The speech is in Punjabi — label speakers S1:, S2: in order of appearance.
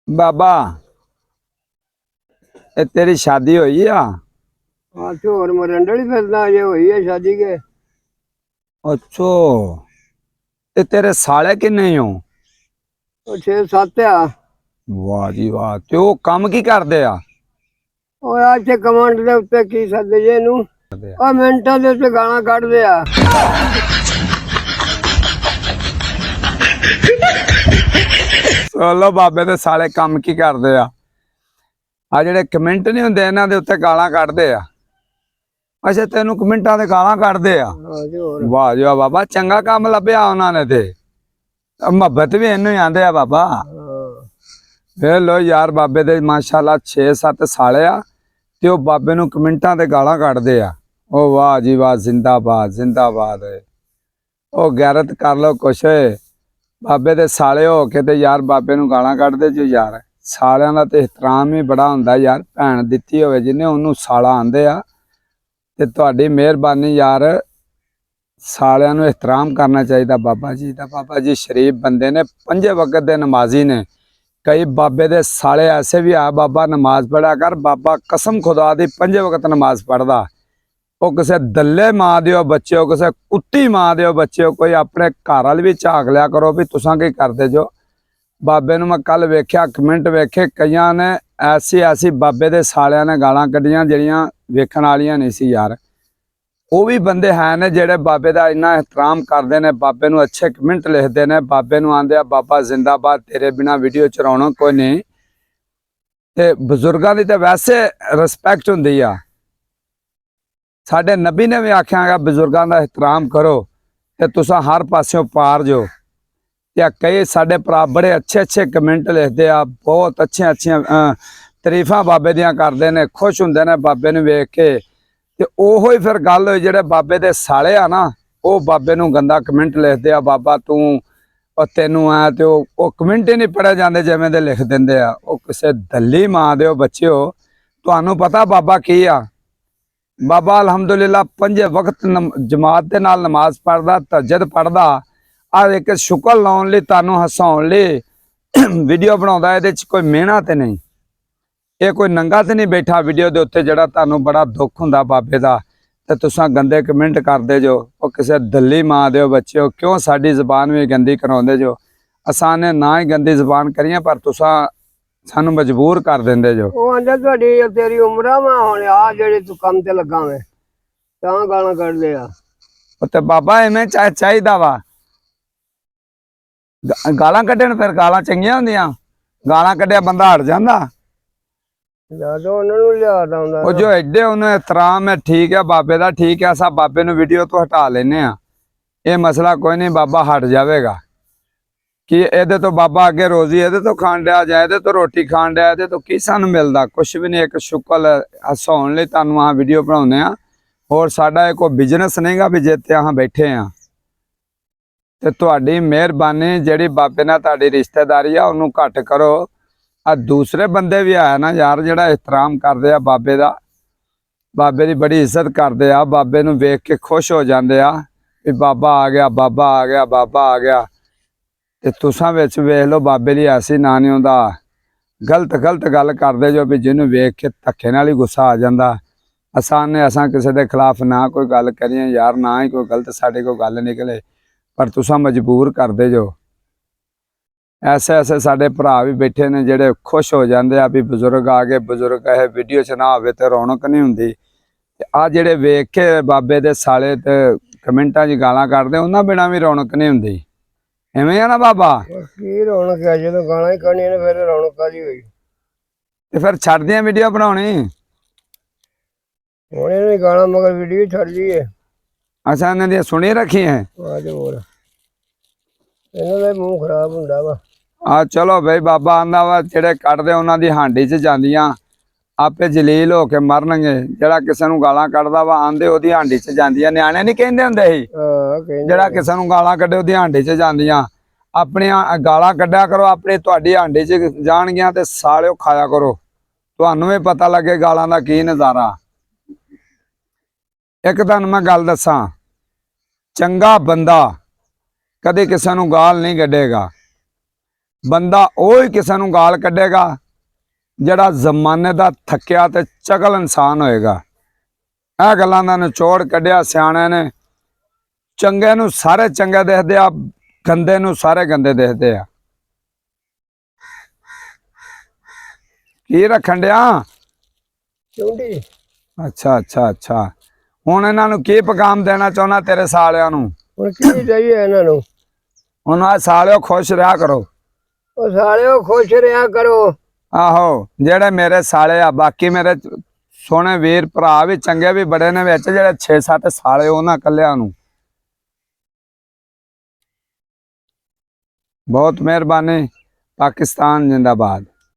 S1: बाबा ये तेरी शादी हुई आ?
S2: हाँ तो और मरंडली फिरना ये हुई है शादी के।
S1: अच्छो ते तेरे साले किन्ने हो?
S2: ਉਹ 6-7 ਆ।
S1: वाह जी वाह। ते वो काम की करदे आ?
S2: ਉਹ ਆ ਇੱਥੇ ਕਮਾਂਡ ਦੇ ਉੱਤੇ ਕੀ ਸੱਦੇ ਜੇ ਇਹਨੂੰ ਉਹ ਮਿੰਟਾਂ ਦੇ ਉੱਤੇ ਗਾਲਾਂ ਕੱਢਦੇ ਆ।
S1: ਚਲੋ ਬਾਬੇ ਦੇ ਸਾਲੇ ਕੰਮ ਕੀ ਕਰਦੇ ਆ? ਆ ਜਿਹੜੇ ਕਮੈਂਟ ਨਹੀਂ ਹੁੰਦੇ ਇਹਨਾਂ ਦੇ ਉੱਤੇ ਗਾਲਾਂ ਕੱਢਦੇ ਆ। ਅੱਛਾ ਤੈਨੂੰ ਕਮੈਂਟਾਂ ਦੇ ਗਾਲਾਂ ਕੱਢਦੇ ਆ?
S2: ਹਾਂ ਜੀ ਹੋਰ।
S1: ਵਾਹ ਜੀ ਵਾਹ ਬਾਬਾ, ਚੰਗਾ ਕੰਮ ਲੱਭਿਆ ਉਹਨਾਂ ਨੇ ਤੇ ਮੁਹੱਬਤ ਵੀ ਇਹਨੂੰ ਹੀ ਆਂਦੇ ਆ ਬਾਬਾ। ਵੇਖ ਲੋ ਯਾਰ ਬਾਬੇ ਦੇ ਮਾਸ਼ਾਅੱਲਾ 6-7 ਸਾਲੇ ਆ ਤੇ ਉਹ ਬਾਬੇ ਨੂੰ ਕਮੈਂਟਾਂ ਤੇ ਗਾਲਾਂ ਕੱਢਦੇ ਆ। ਉਹ ਵਾਹ ਜੀ ਵਾਹ, ਜ਼ਿੰਦਾਬਾਦ ਜ਼ਿੰਦਾਬਾਦ। ਉਹ ਗੈਰਤ ਕਰ ਲੋ ਕੁਛ, ਬਾਬੇ ਦੇ ਸਾਲੇ ਹੋ ਕੇ ਤੇ ਯਾਰ ਬਾਬੇ ਨੂੰ ਗਾਲਾਂ ਕੱਢਦੇ ਜੋ ਯਾਰ। ਸਾਲਿਆਂ ਦਾ ਤੇ ਇਹਤਰਾਮ ਹੀ ਬੜਾ ਹੁੰਦਾ ਯਾਰ, ਭੈਣ ਦਿੱਤੀ ਹੋਵੇ ਜਿਹਨੇ ਉਹਨੂੰ ਸਾਲਾ ਆਂਦੇ ਆ। ਤੇ ਤੁਹਾਡੀ ਮਿਹਰਬਾਨੀ ਯਾਰ, ਸਾਲਿਆਂ ਨੂੰ ਇਹਤਰਾਮ ਕਰਨਾ ਚਾਹੀਦਾ ਬਾਬਾ ਜੀ ਦਾ। ਬਾਬਾ ਜੀ ਸ਼ਰੀਫ ਬੰਦੇ ਨੇ, 5 ਵਕਤ ਦੇ ਨਮਾਜ਼ੀ ਨੇ। ਕਈ ਬਾਬੇ ਦੇ ਸਾਲੇ ਐਸੇ ਵੀ ਆ, ਬਾਬਾ ਨਮਾਜ਼ ਪੜਿਆ ਕਰ, ਬਾਬਾ ਕਸਮ ਖੁਦਾ ਦੀ 5 ਵਕਤ ਨਮਾਜ਼ ਪੜਦਾ। ਉਹ ਕਿਸੇ ਦੱਲੇ ਮਾਂ ਦਿਓ ਬੱਚਿਓ, ਕਿਸੇ ਕੁੱਤੀ ਮਾਂ ਦਿਓ ਬੱਚਿਓ, ਕੋਈ ਆਪਣੇ ਘਰ ਵਾਲ ਵੀ ਝਾਕ ਲਿਆ ਕਰੋ ਵੀ ਤੁਸਾਂ ਕੀ ਕਰਦੇ ਜੋ। ਬਾਬੇ ਨੂੰ ਮੈਂ ਕੱਲ ਵੇਖਿਆ, ਕਮੈਂਟ ਵੇਖੇ, ਕਈਆਂ ਨੇ ਐਸੀ ਬਾਬੇ ਦੇ ਸਾਲਿਆਂ ਨੇ ਗਾਲਾਂ ਕੱਢੀਆਂ ਜਿਹੜੀਆਂ ਵੇਖਣ ਵਾਲੀਆਂ ਨਹੀਂ ਸੀ ਯਾਰ। ਉਹ ਵੀ ਬੰਦੇ ਹੈ ਨੇ ਜਿਹੜੇ ਬਾਬੇ ਦਾ ਇੰਨਾ ਇਹਤਰਾਮ ਕਰਦੇ ਨੇ, ਬਾਬੇ ਨੂੰ ਅੱਛੇ ਕਮੈਂਟ ਲਿਖਦੇ ਨੇ, ਬਾਬੇ ਨੂੰ ਆਂਦੇ ਆ ਬਾਬਾ ਜ਼ਿੰਦਾਬਾਦ, ਤੇਰੇ ਬਿਨਾ ਵੀਡੀਓ ਚਲਾਉਣਾ ਕੋਈ ਨਹੀਂ। ਤੇ ਬਜ਼ੁਰਗਾਂ ਦੀ ਤਾਂ ਵੈਸੇ ਰਿਸਪੈਕਟ ਹੁੰਦੀ ਆ। ਸਾਡੇ ਨਬੀ ਨੇ ਵੀ ਆਖਿਆ ਬਜ਼ੁਰਗਾਂ ਦਾ ਇਹਤਰਾਮ ਕਰੋ ਤੇ ਤੁਸੀਂ ਹਰ ਪਾਸਿਓਂ ਪਾਰ ਜੋ। ਤੇ ਕਈ ਸਾਡੇ ਭਰਾ ਬੜੇ ਅੱਛੇ ਕਮੈਂਟ ਲਿਖਦੇ ਆ, ਬਹੁਤ ਅੱਛੀਆਂ ਤਾਰੀਫਾਂ ਬਾਬੇ ਦੀਆਂ ਕਰਦੇ ਨੇ, ਖੁਸ਼ ਹੁੰਦੇ ਨੇ ਬਾਬੇ ਨੂੰ ਵੇਖ ਕੇ। ਤੇ ਉਹੋ ਹੀ ਫਿਰ ਗੱਲ ਹੋਈ, ਜਿਹੜੇ ਬਾਬੇ ਦੇ ਸਾਲੇ ਆ ਨਾ, ਉਹ ਬਾਬੇ ਨੂੰ ਗੰਦਾ ਕਮੈਂਟ ਲਿਖਦੇ ਆ, ਬਾਬਾ ਤੂੰ ਉਹ ਤੈਨੂੰ ਆ। ਤੇ ਉਹ ਕਮੈਂਟ ਹੀ ਨਹੀਂ ਪੜ੍ਹੇ ਜਾਂਦੇ, ਜਿਵੇਂ ਦੇ ਲਿਖ ਦਿੰਦੇ ਆ। ਉਹ ਕਿਸੇ ਦੱਲੀ ਮਾਂ ਦਿਓ ਬੱਚਿਓ। ਤੁਹਾਨੂੰ ਪਤਾ ਬਾਬਾ ਕੀ ਆ? ਬਾਬਾ ਅਲਹਮਦੁਲਿਲਾ 5 ਵਕਤ ਜਮਾਤ ਦੇ ਨਾਲ ਨਮਾਜ਼ ਪੜ੍ਹਦਾ, ਤਹੱਜਦ ਪੜ੍ਹਦਾ। ਆ ਇੱਕ ਸ਼ੁਕਰ ਲਾਉਣ ਲਈ, ਤੁਹਾਨੂੰ ਹਸਾਉਣ ਲਈ ਵੀਡੀਓ ਬਣਾਉਂਦਾ। ਇਹਦੇ 'ਚ ਕੋਈ ਮਿਹਨਤ ਤੇ ਨਹੀਂ, ਇਹ ਕੋਈ ਨੰਗਾ ਤੇ ਨਹੀਂ ਬੈਠਾ ਵੀਡੀਓ ਦੇ ਉੱਤੇ। ਜਿਹੜਾ ਤੁਹਾਨੂੰ ਬੜਾ ਦੁੱਖ ਹੁੰਦਾ ਬਾਬੇ ਦਾ, ਤੇ ਤੁਸੀਂ ਗੰਦੇ ਕਮੈਂਟ ਕਰਦੇ ਜੋ। ਉਹ ਕਿਸੇ ਦੱਲੀ ਮਾਂ ਦਿਓ ਬੱਚਿਓ, ਕਿਉਂ ਸਾਡੀ ਜ਼ਬਾਨ ਵੀ ਗੰਦੀ ਕਰਾਉਂਦੇ ਜੋ। ਅਸਾਂ ਨੇ ਨਾ ਹੀ ਗੰਦੀ ਜ਼ਬਾਨ ਕਰੀਏ, ਪਰ ਤੁਸੀਂ ਸਾਨੂੰ ਮਜਬੂਰ ਕਰ ਦਿੰਦੇ ਜੋ।
S2: ਉਹ ਆਂਦਾ ਤੁਹਾਡੀ ਤੇਰੀ ਉਮਰਾਂ ਵਾ ਹੁਣ ਆ ਜਿਹੜੇ ਤੂੰ ਕੰਮ ਤੇ ਲੱਗਾ ਵੇਂ ਤਾਂ ਗਾਲਾਂ ਕੱਢਦੇ ਆ।
S1: ਤੇ ਬਾਬਾ ਐਵੇਂ ਚਾਹੀਦਾ ਵਾ ਗਾਲਾਂ ਕੱਢਣ, ਫਿਰ ਗਾਲਾਂ ਚੰਗੀਆਂ ਹੁੰਦੀਆਂ। ਗਾਲਾਂ ਕੱਢਿਆ ਬੰਦਾ ਹਟ ਜਾਂਦਾ।
S2: ਜਦੋਂ ਉਹਨਾਂ ਨੂੰ ਲਿਆਦਾ ਹੁੰਦਾ
S1: ਉਹ ਜੋ ਐਡੇ ਉਹਨੂੰ ਇਹਤਰਾਮ ਹੈ, ਠੀਕ ਹੈ ਬਾਬੇ ਦਾ, ਠੀਕ ਹੈ। ਅਸਾਂ ਬਾਬੇ ਨੂੰ ਵੀਡੀਓ ਤੋਂ ਹਟਾ ਲੈਨੇ ਆ, ਇਹ ਮਸਲਾ ਕੋਈ ਨਹੀਂ, ਬਾਬਾ ਹਟ ਜਾਵੇਗਾ। ਕਿ ਇਹਦੇ ਤੋਂ ਬਾਬਾ ਅੱਗੇ ਰੋਜ਼ੀ ਇਹਦੇ ਤੋਂ ਖਾਣ ਡਿਆ, ਜਾਂ ਇਹਦੇ ਤੋਂ ਰੋਟੀ ਖਾਣ ਡਿਆ, ਇਹਦੇ ਤੋਂ ਕੀ ਸਾਨੂੰ ਮਿਲਦਾ? ਕੁਛ ਵੀ ਨਹੀਂ। ਇੱਕ ਸ਼ੁਕਰ ਹਸਾਉਣ ਲਈ ਤੁਹਾਨੂੰ ਆਹ ਵੀਡੀਓ ਬਣਾਉਂਦੇ ਆ। ਹੋਰ ਸਾਡਾ ਇਹ ਕੋਈ ਬਿਜ਼ਨਸ ਨਹੀਂਗਾ ਵੀ ਜਿੱਥੇ ਆਹ ਬੈਠੇ ਆ। ਤੇ ਤੁਹਾਡੀ ਮਿਹਰਬਾਨੀ, ਜਿਹੜੀ ਬਾਬੇ ਨਾਲ ਤੁਹਾਡੀ ਰਿਸ਼ਤੇਦਾਰੀ ਆ ਉਹਨੂੰ ਘੱਟ ਕਰੋ। ਆ ਦੂਸਰੇ ਬੰਦੇ ਵੀ ਆਇਆ ਨਾ ਯਾਰ, ਜਿਹੜਾ ਇਹਤਰਾਮ ਕਰਦੇ ਆ ਬਾਬੇ ਦਾ, ਬਾਬੇ ਦੀ ਬੜੀ ਇੱਜ਼ਤ ਕਰਦੇ ਆ, ਬਾਬੇ ਨੂੰ ਵੇਖ ਕੇ ਖੁਸ਼ ਹੋ ਜਾਂਦੇ ਆ ਵੀ ਬਾਬਾ ਆ ਗਿਆ, ਬਾਬਾ ਆ ਗਿਆ, ਬਾਬਾ ਆ ਗਿਆ। ਤੇ ਤੁਸਾਂ ਵਿੱਚ ਵੇਖ ਲਓ ਬਾਬੇ ਲਈ ਐਸੀ ਨਾ ਨਹੀਂ ਹੁੰਦਾ। ਗਲਤ ਗੱਲ ਕਰਦੇ ਜੋ ਵੀ ਜਿਹਨੂੰ ਵੇਖ ਕੇ ਧੱਕੇ ਨਾਲ ਹੀ ਗੁੱਸਾ ਆ ਜਾਂਦਾ। ਅਸਾਂ ਕਿਸੇ ਦੇ ਖਿਲਾਫ ਨਾ ਕੋਈ ਗੱਲ ਕਰੀਏ ਯਾਰ, ਨਾ ਹੀ ਕੋਈ ਗਲਤ ਸਾਡੇ ਕੋਲ ਗੱਲ ਨਿਕਲੇ, ਪਰ ਤੁਸਾਂ ਮਜਬੂਰ ਕਰਦੇ ਜੋ। ਐਸੇ ਸਾਡੇ ਭਰਾ ਵੀ ਬੈਠੇ ਨੇ ਜਿਹੜੇ ਖੁਸ਼ ਹੋ ਜਾਂਦੇ ਆ ਵੀ ਬਜ਼ੁਰਗ ਆ ਗਏ, ਬਜ਼ੁਰਗ ਇਹ ਵੀਡੀਓ 'ਚ ਨਾ ਹੋਵੇ ਤੇ ਰੌਣਕ ਨਹੀਂ ਹੁੰਦੀ। ਤੇ ਆ ਜਿਹੜੇ ਵੇਖ ਕੇ ਬਾਬੇ ਦੇ ਸਾਲੇ ਤੇ ਕਮੈਂਟਾਂ 'ਚ ਗਾਲਾਂ ਕੱਢਦੇ, ਉਹਨਾਂ ਬਿਨਾਂ ਵੀ ਰੌਣਕ ਨਹੀਂ ਹੁੰਦੀ। ਐਵੇਂ ਆ ਨਾ ਬਾਬਾ?
S2: ਕੀ ਰੌਣਕ ਹੈ ਜਦੋਂ ਗਾਲਾਂ ਹੀ ਕੱਢਣੀਆਂ ਨੇ, ਫਿਰ ਰੌਣਕ ਕਾਹਦੀ ਹੋਈ? ਤੇ
S1: ਫਿਰ ਛੱਡਦੀਆਂ ਵੀਡੀਓ ਬਣਾਉਣੀ
S2: ਹੁਣ ਇਹਨੇ ਗਾਲਾਂ ਮਗਰ ਵੀਡੀਓ ਛੱਡ ਲਈਏ।
S1: ਅੱਛਾ, ਇਹਨਾਂ ਦੀਆਂ ਸੁਣੀ ਰੱਖੀ ਹੈ।
S2: ਆਜ ਹੋਰ ਇਹਨਾਂ ਦਾ ਮੂੰਹ ਖਰਾਬ ਹੁੰਦਾ ਵਾ।
S1: ਆ ਚਲੋ ਬਈ, ਬਾਬਾ ਆਂਦਾ ਵਾ ਜਿਹੜੇ ਕੱਢਦੇ ਉਹਨਾਂ ਦੀ ਹਾਂਡੀ 'ਚ ਜਾਂਦੀਆਂ ਆਪੇ ਜਲੀਲ ਹੋ ਕੇ ਮਰਨਗੇ। ਜਿਹੜਾ ਕਿਸੇ ਨੂੰ ਗਾਲਾਂ ਕੱਢਦਾ ਵਾ ਆਂਦੇ ਉਹਦੀ ਹਾਂਡੀ 'ਚ ਜਾਂਦੀਆਂ। ਨਿਆਣੇ ਨਹੀਂ ਕਹਿੰਦੇ ਹੁੰਦੇ ਸੀ, ਜਿਹੜਾ ਕਿਸੇ ਨੂੰ ਗਾਲਾਂ ਕੱਢੇ ਉਹਦੀ ਹਾਂਡੀ 'ਚ ਜਾਂਦੀਆਂ। ਆਪਣੀਆਂ ਗਾਲਾਂ ਕੱਢਿਆ ਕਰੋ, ਆਪਣੀ ਤੁਹਾਡੀ ਹਾਂਡੀ 'ਚ ਜਾਣਗੀਆਂ ਤੇ ਸਾਲਿਓ ਖਾਇਆ ਕਰੋ, ਤੁਹਾਨੂੰ ਵੀ ਪਤਾ ਲੱਗੇ ਗਾਲਾਂ ਦਾ ਕੀ ਨਜ਼ਾਰਾ। ਇੱਕ ਤੁਹਾਨੂੰ ਮੈਂ ਗੱਲ ਦੱਸਾਂ, ਚੰਗਾ ਬੰਦਾ ਕਦੇ ਕਿਸੇ ਨੂੰ ਗਾਲ ਨਹੀਂ ਕੱਢੇਗਾ। ਬੰਦਾ ਉਹ ਹੀ ਕਿਸੇ ਨੂੰ ਗਾਲ ਕੱਢੇਗਾ ਜਿਹੜਾ ਜ਼ਮਾਨੇ ਦਾ ਥੱਕਿਆ ਤੇ ਚਗਲ ਇਨਸਾਨ ਹੋਏਗਾ। ਇਹ ਗੱਲਾਂ ਦਾ ਨਿਚੋੜ ਕੱਢਿਆ ਸਿਆਣਿਆਂ ਨੇ। ਚੰਗੇ ਨੂੰ ਸਾਰੇ ਚੰਗੇ ਦੇਖਦੇ ਆ, ਗੰਦੇ ਨੂੰ ਸਾਰੇ ਗੰਦੇ ਦੇਖਦੇ ਆ। ਕੀ ਰੱਖਣ ਡਿਆ?
S2: ਚੁੰਡੀ।
S1: ਅੱਛਾ ਅੱਛਾ ਅੱਛਾ। ਹੁਣ ਇਹਨਾਂ ਨੂੰ ਕੀ ਪੈਗਾਮ ਦੇਣਾ ਚਾਹੁੰਦਾ ਤੇਰੇ ਸਾਲਿਆਂ ਨੂੰ?
S2: ਹੁਣ ਕੀ ਚਾਹੀਏ ਇਹਨਾਂ ਨੂੰ?
S1: ਹੁਣ ਆ ਸਾਲਿਓ ਖੁਸ਼ ਰਿਹਾ ਕਰੋ।
S2: ਉਹ ਸਾਲਿਓ ਖੁਸ਼ ਰਿਹਾ ਕਰੋ।
S1: ਆਹੋ, ਜਿਹੜੇ ਮੇਰੇ ਸਾਲੇ ਆ, ਬਾਕੀ ਮੇਰੇ ਸੋਹਣੇ ਵੀਰ ਭਰਾ ਵੀ ਚੰਗੇ ਵੀ ਬੜੇ ਨੇ ਵਿੱਚ, ਜਿਹੜੇ 6-7 ਸਾਲੇ ਉਹਨਾਂ ਕੱਲਿਆਂ ਨੂੰ ਬਹੁਤ ਮਿਹਰਬਾਨੀ। ਪਾਕਿਸਤਾਨ ਜਿੰਦਾਬਾਦ।